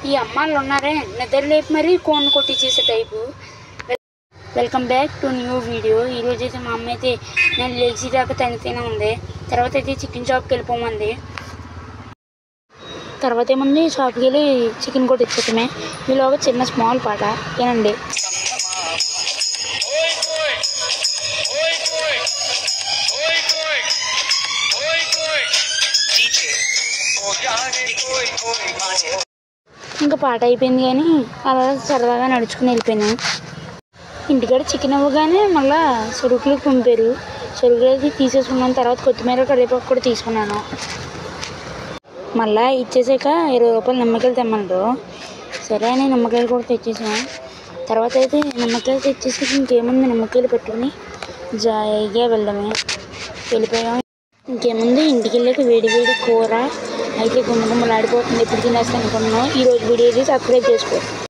ఈ అమ్మాయిలు ఉన్నారే నిద్ర లేపి మరీ కోన్ కొట్టించేసే type. Welcome back to new video. ఈరోజు అయితే మా అమ్మ అయితే నేను లేచి దాకా తనితేనే ఉంది. తర్వాత అయితే చికెన్ షాప్కి వెళ్ళిపోమంది. తర్వాత ఏముంది, షాప్కి వెళ్ళి చికెన్ కొట్టించటమే. ఈలోగా చిన్న స్మాల్ పాట ఏనండి. ఇంకా పాట అయిపోయింది కానీ అలా సరదాగా నడుచుకుని వెళ్ళిపోయాను. ఇంటికాడ చికెన్ ఇవ్వగానే మళ్ళీ సరుకులకు పంపారు. సరుకులు అయితే తీసేసుకున్నాను. తర్వాత కొత్తిమీర కరివేపాకు కూడా తీసుకున్నాను. మళ్ళీ ఇచ్చేసాక 20 రూపాయలు నిమ్మకాయలు తెమ్మన్నారు. సరే అని నిమ్మకాయలు కూడా తెచ్చేసాను. తర్వాత అయితే నిమ్మకాయలు తెచ్చేసి ఇంకేముంది, నిమ్మకాయలు పెట్టుకుని జాయిగా వెళ్ళిపోయాం. ఇంకేముంది, ఇంటికి వెళ్ళాక వేడి వేడి కూర అయితే గుమ్మగుమ్మలాడిపోతుంది. ఎప్పుడు తినేస్తాను అనుకున్నాను. ఈరోజు వీడియో సబ్స్క్రైబ్ చేసుకో.